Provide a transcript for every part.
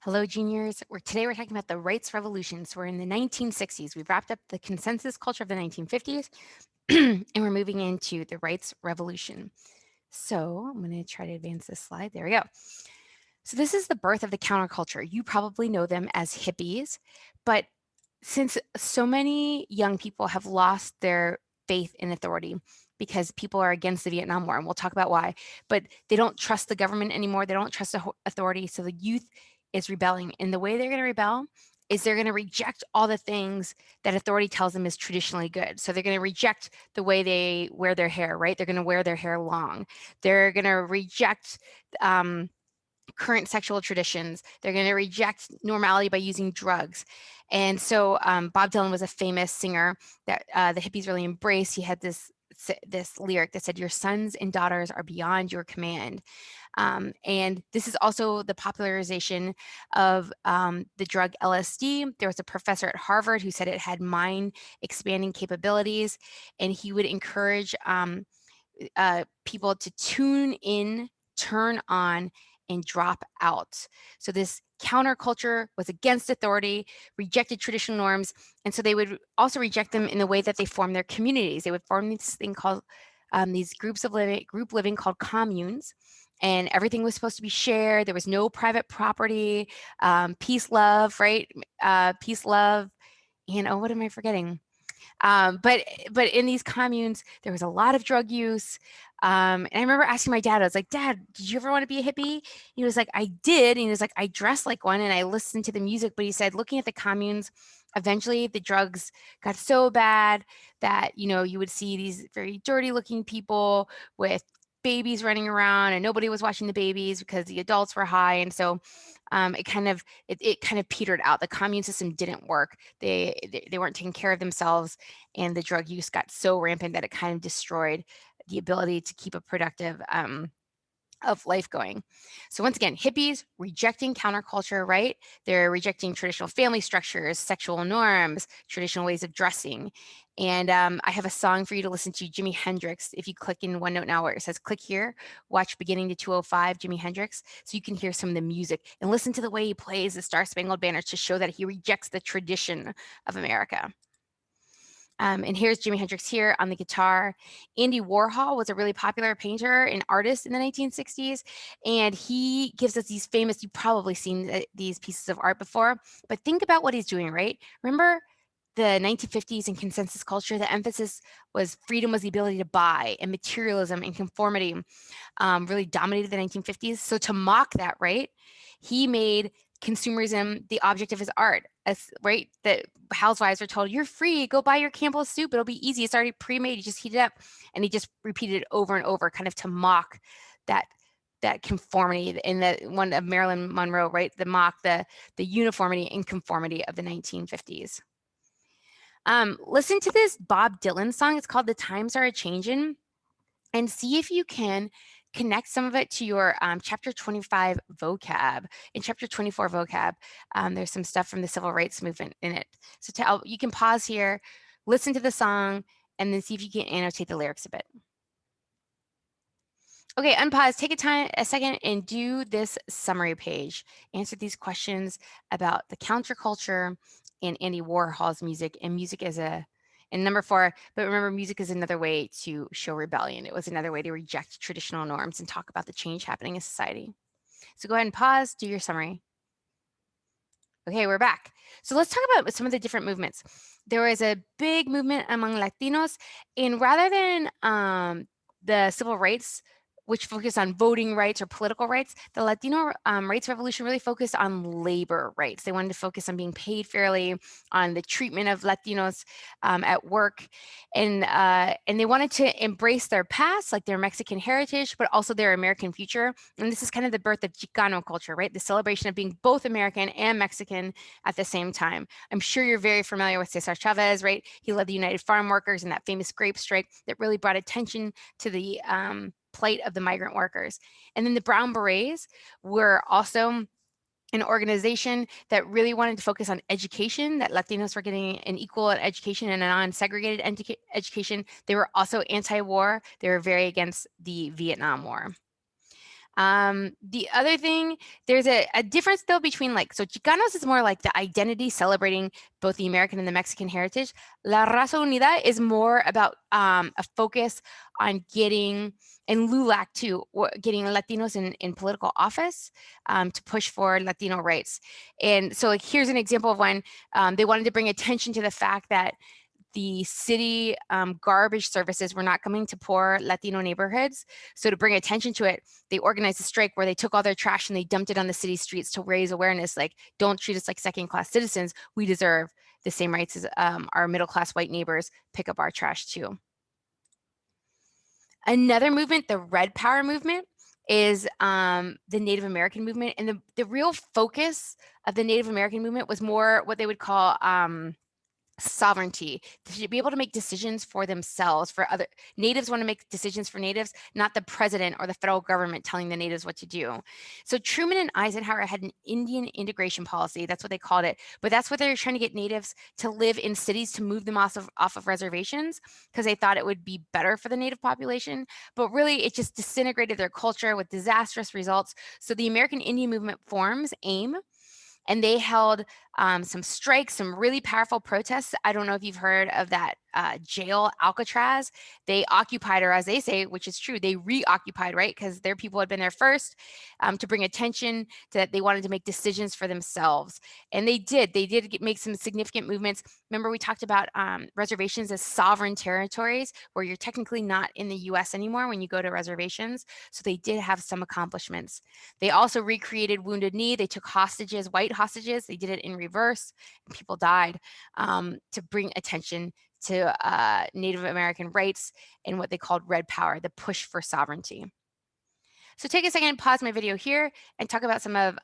Hello, juniors. Today we're talking about the rights revolution. So we're in the 1960s. We've wrapped up the consensus culture of the 1950s, and we're moving into the rights revolution. So I'm going to try to advance this slide. There we go. So this is the birth of the counterculture. You probably know them as hippies, but since so many young people have lost their faith in authority because people are against the Vietnam War, and we'll talk about why, but they don't trust the government anymore. They don't trust authority. So the youth is rebelling. And the way they're going to rebel is they're going to reject all the things that authority tells them is traditionally good. So they're going to reject the way they wear their hair, right? They're going to wear their hair long. They're going to reject current sexual traditions. They're going to reject normality by using drugs. And so Bob Dylan was a famous singer that the hippies really embraced. He had this lyric that said, "Your sons and daughters are beyond your command." And this is also the popularization of the drug LSD. There was a professor at Harvard who said it had mind expanding capabilities, and he would encourage people to tune in, turn on, and drop out. So this counterculture was against authority, rejected traditional norms, and so they would also reject them in the way that they form their communities. They would form this thing called these group living called communes, and everything was supposed to be shared. There was no private property, peace, love, right? Peace, love, and oh, what am I forgetting? But in these communes, there was a lot of drug use. And I remember asking my dad, I was like, "Dad, did you ever want to be a hippie?" He was like, "I did." And he was like, "I dressed like one and I listened to the music." But he said, looking at the communes, eventually the drugs got so bad that, you would see these very dirty looking people with babies running around and nobody was watching the babies because the adults were high. And so it kind of petered out. The commune system didn't work. They weren't taking care of themselves, and the drug use got so rampant that it kind of destroyed the ability to keep a productive of life going. So once again, hippies rejecting counterculture, right? They're rejecting traditional family structures, sexual norms, traditional ways of dressing. And I have a song for you to listen to, Jimi Hendrix. If you click in OneNote now where it says click here, watch beginning to 205, Jimi Hendrix, so you can hear some of the music and listen to the way he plays the Star Spangled Banner to show that he rejects the tradition of America. And here's Jimi Hendrix here on the guitar. Andy Warhol was a really popular painter and artist in the 1960s, and he gives us these famous, you've probably seen these pieces of art before, but think about what he's doing, right? Remember the 1950s and consensus culture, the emphasis was freedom was the ability to buy, and materialism and conformity really dominated the 1950s. So to mock that, right, he made consumerism the object of his art. Right, that housewives are told, "You're free, go buy your Campbell's soup, it'll be easy, it's already pre-made, you just heat it up." And he just repeated it over and over, kind of to mock that conformity. In the one of Marilyn Monroe, right, the mock the uniformity and conformity of the 1950s. Listen to this Bob Dylan song. It's called "The Times Are A-Changin'," and see if you can connect some of it to your chapter 25 vocab. In chapter 24 vocab, there's some stuff from the civil rights movement in it. So you can pause here, listen to the song, and then see if you can annotate the lyrics a bit. Okay, unpause, take a second and do this summary page. Answer these questions about the counterculture and Andy Warhol's music, and music as and number 4, but remember, music is another way to show rebellion. It was another way to reject traditional norms and talk about the change happening in society. So go ahead and pause, do your summary. Okay, we're back. So let's talk about some of the different movements. There was a big movement among Latinos, and rather than the civil rights, which focused on voting rights or political rights, the Latino rights revolution really focused on labor rights. They wanted to focus on being paid fairly, on the treatment of Latinos at work, and they wanted to embrace their past, like their Mexican heritage, but also their American future. And this is kind of the birth of Chicano culture, right? The celebration of being both American and Mexican at the same time. I'm sure you're very familiar with Cesar Chavez, right? He led the United Farm Workers in that famous grape strike that really brought attention to the plight of the migrant workers. And then the Brown Berets were also an organization that really wanted to focus on education, that Latinos were getting an equal education and a non-segregated education. They were also anti-war. They were very against the Vietnam War. The other thing, there's a difference though between like, so Chicanos is more like the identity celebrating both the American and the Mexican heritage. La Raza Unida is more about a focus on getting, and LULAC too, getting Latinos in political office to push for Latino rights. And so like, here's an example of when they wanted to bring attention to the fact that the city garbage services were not coming to poor Latino neighborhoods. So to bring attention to it, they organized a strike where they took all their trash and they dumped it on the city streets to raise awareness, like, don't treat us like second-class citizens. We deserve the same rights as our middle-class white neighbors. Pick up our trash too. Another movement, the Red Power movement, is the Native American movement. And the real focus of the Native American movement was more what they would call sovereignty, to be able to make decisions for themselves. For other natives want to make decisions for natives, not the president or the federal government telling the natives what to do. So Truman and Eisenhower had an Indian integration policy. That's what they called it. But that's what they were trying to get natives to live in cities, to move them off of reservations, because they thought it would be better for the native population. But really, it just disintegrated their culture with disastrous results. So the American Indian movement forms AIM, and they held some strikes, some really powerful protests. I don't know if you've heard of that jail, Alcatraz. They occupied, or as they say, which is true, they reoccupied, right? Because their people had been there first, to bring attention to that. They wanted to make decisions for themselves. And they did. They did make some significant movements. Remember, we talked about reservations as sovereign territories, where you're technically not in the US anymore when you go to reservations. So they did have some accomplishments. They also recreated Wounded Knee. They took hostages, white hostages. They did it in reverse, and people died, to bring attention to Native American rights and what they called Red Power, the push for sovereignty. So take a second, pause my video here, and talk about some of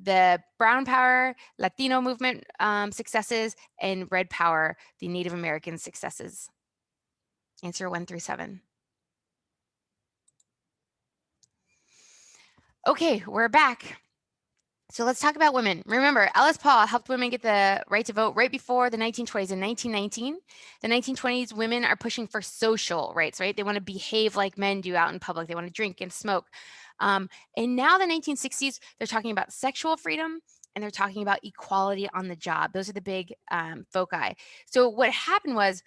the Brown Power, Latino movement successes, and Red Power, the Native American successes. Answer 1 through 7. Okay, we're back. So let's talk about women. Remember, Alice Paul helped women get the right to vote right before the 1920s. In 1919, the 1920s, women are pushing for social rights, right? They want to behave like men do out in public. They want to drink and smoke. And now the 1960s, they're talking about sexual freedom, and they're talking about equality on the job. Those are the big foci. So what happened was,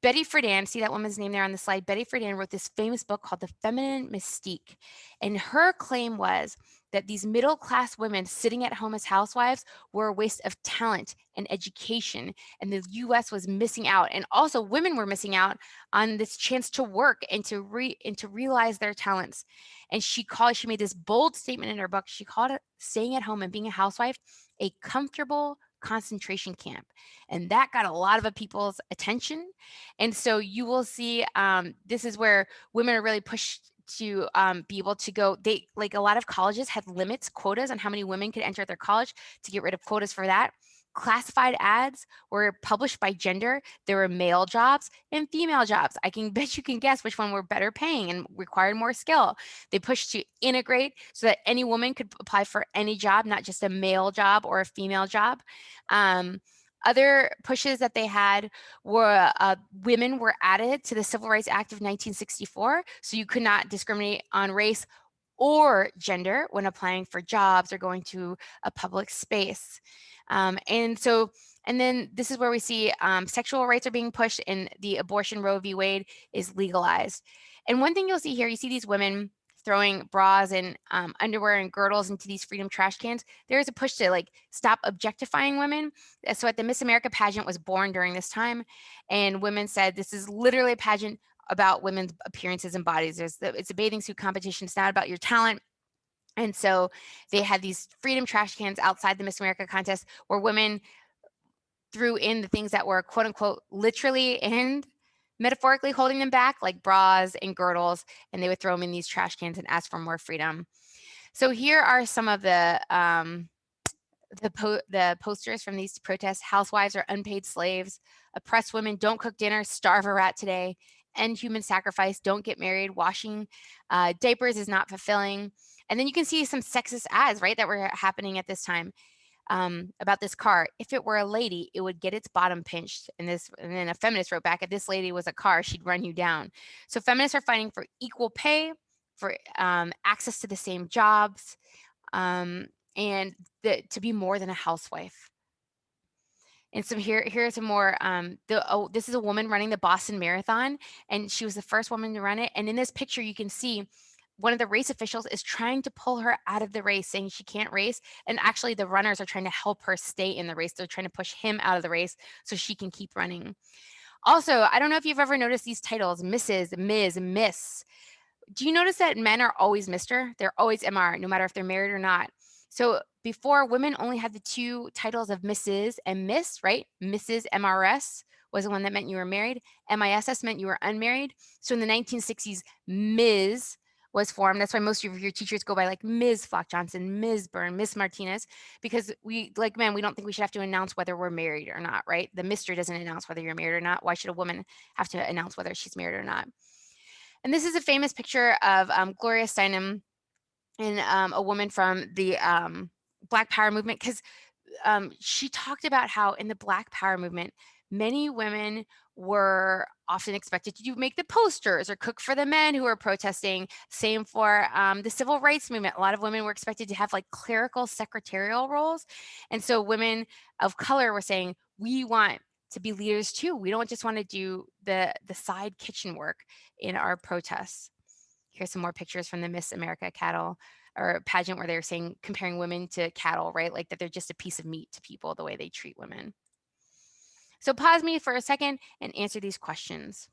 Betty Friedan, see that woman's name there on the slide? Betty Friedan wrote this famous book called The Feminine Mystique. And her claim was that these middle-class women sitting at home as housewives were a waste of talent and education, and the US was missing out. And also women were missing out on this chance to work and to realize their talents. And she made this bold statement in her book. She called it, staying at home and being a housewife, a comfortable concentration camp. And that got a lot of people's attention. And so you will see, this is where women are really pushed to be able to go. They, like, a lot of colleges had limits, quotas on how many women could enter at their college, to get rid of quotas for that. Classified ads were published by gender. There were male jobs and female jobs. I can bet you can guess which one were better paying and required more skill. They pushed to integrate so that any woman could apply for any job, not just a male job or a female job. Other pushes that they had were women were added to the Civil Rights Act of 1964, so you could not discriminate on race or gender when applying for jobs or going to a public space. And then this is where we see sexual rights are being pushed, and the abortion Roe v. Wade is legalized. And one thing you'll see here, you see these women throwing bras and underwear and girdles into these freedom trash cans. There is a push to, like, stop objectifying women. So at the Miss America pageant was born during this time, and women said, this is literally a pageant about women's appearances and bodies. It's a bathing suit competition. It's not about your talent. And so they had these freedom trash cans outside the Miss America contest where women threw in the things that were, quote unquote, literally and metaphorically holding them back, like bras and girdles, and they would throw them in these trash cans and ask for more freedom. So here are some of the posters from these protests. Housewives are unpaid slaves. Oppressed women don't cook dinner, starve a rat today. End human sacrifice, don't get married. Washing diapers is not fulfilling. And then you can see some sexist ads, right, that were happening at this time. About this car. If it were a lady, it would get its bottom pinched. And then a feminist wrote back, if this lady was a car, she'd run you down. So feminists are fighting for equal pay, for access to the same jobs, um, and to be more than a housewife. And so here's a more this is a woman running the Boston Marathon, and she was the first woman to run it. And in this picture, you can see one of the race officials is trying to pull her out of the race, saying she can't race. And actually, the runners are trying to help her stay in the race. They're trying to push him out of the race so she can keep running. Also, I don't know if you've ever noticed these titles: Mrs., Ms., Miss. Do you notice that men are always Mr.? They're always MR, no matter if they're married or not. So before, women only had the two titles of Mrs. and Miss, right? Mrs. MRS was the one that meant you were married. MISS meant you were unmarried. So in the 1960s, Ms. was formed. That's why most of your teachers go by like Ms. Flock Johnson, Ms. Byrne, Miss Martinez, because we, like men, we don't think we should have to announce whether we're married or not, right? The Mr. doesn't announce whether you're married or not. Why should a woman have to announce whether she's married or not? And this is a famous picture of Gloria Steinem and a woman from the Black Power movement, because she talked about how in the Black Power movement, many women were often expected to make the posters or cook for the men who were protesting. Same for the civil rights movement. A lot of women were expected to have like clerical secretarial roles. And so women of color were saying, we want to be leaders too. We don't just want to do the side kitchen work in our protests. Here's some more pictures from the Miss America cattle or pageant where they're saying, comparing women to cattle, right? Like that they're just a piece of meat to people, the way they treat women. So pause me for a second and answer these questions.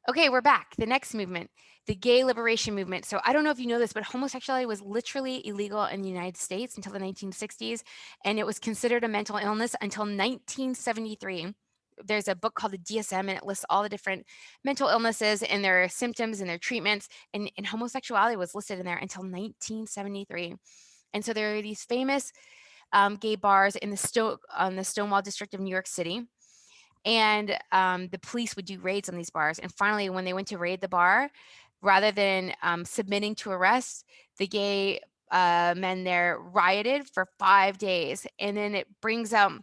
Okay, we're back. The next movement, the gay liberation movement. So I don't know if you know this, but homosexuality was literally illegal in the United States until the 1960s, and it was considered a mental illness until 1973. There's a book called the DSM, and it lists all the different mental illnesses and their symptoms and their treatments, and homosexuality was listed in there until 1973. And so there are these famous gay bars in the Stonewall district of New York City. And the police would do raids on these bars. And finally, when they went to raid the bar, rather than submitting to arrest, the gay men there rioted for 5 days. And then it brings out,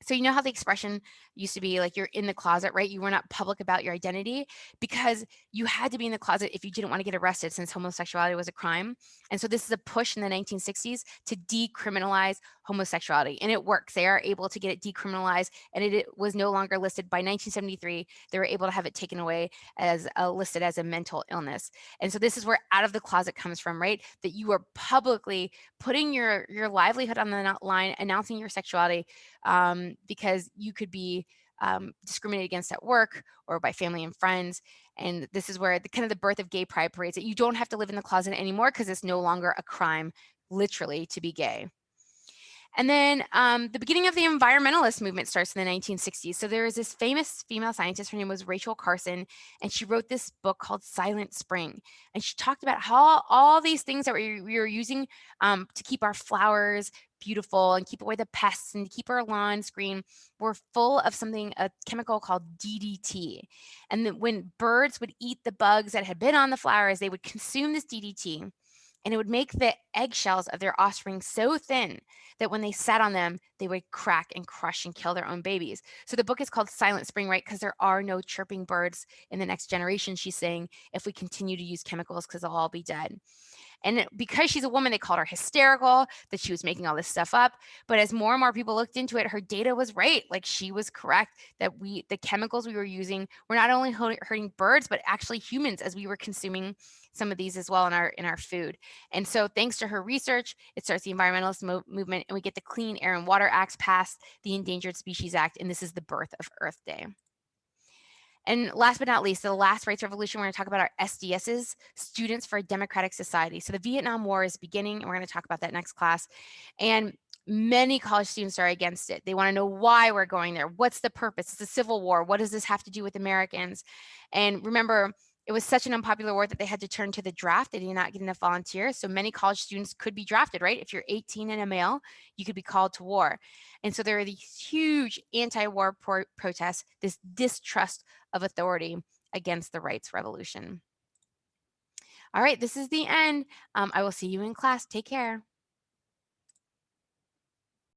so you know how the expression used to be like you're in the closet, right? You were not public about your identity because you had to be in the closet if you didn't want to get arrested, since homosexuality was a crime. And so this is a push in the 1960s to decriminalize homosexuality, and it works. They are able to get it decriminalized, and it was no longer listed. By 1973, they were able to have it taken away as listed as a mental illness. And so this is where out of the closet comes from, right? That you are publicly putting your livelihood on the line, announcing your sexuality, because you could be discriminated against at work or by family and friends. And this is where the kind of the birth of gay pride parades, that you don't have to live in the closet anymore because it's no longer a crime, literally, to be gay. And then the beginning of the environmentalist movement starts in the 1960s. So there is this famous female scientist, her name was Rachel Carson, and she wrote this book called Silent Spring. And she talked about how all these things that we were using to keep our flowers beautiful and keep away the pests and to keep our lawns green were full of a chemical called DDT. And that when birds would eat the bugs that had been on the flowers, they would consume this DDT, and it would make the eggshells of their offspring so thin that when they sat on them, they would crack and crush and kill their own babies. So the book is called Silent Spring, right? Because there are no chirping birds in the next generation, she's saying, if we continue to use chemicals, because they'll all be dead. And because she's a woman, they called her hysterical, that she was making all this stuff up. But as more and more people looked into it, her data was right. Like, she was correct that the chemicals we were using were not only hurting birds, but actually humans, as we were consuming some of these as well in our food. And so thanks to her research, it starts the environmentalist movement, and we get the Clean Air and Water Acts passed, the Endangered Species Act, and this is the birth of Earth Day. And last but not least, the last rights revolution we're going to talk about are SDSs, Students for a Democratic Society. So the Vietnam War is beginning, and we're going to talk about that next class. And many college students are against it. They want to know why we're going there. What's the purpose? It's a civil war. What does this have to do with Americans? And remember, it was such an unpopular war that they had to turn to the draft. They did not get enough volunteers. So many college students could be drafted, right? If you're 18 and a male, you could be called to war. And so there are these huge anti-war protests, this distrust of authority against the rights revolution. All right, this is the end. I will see you in class. Take care.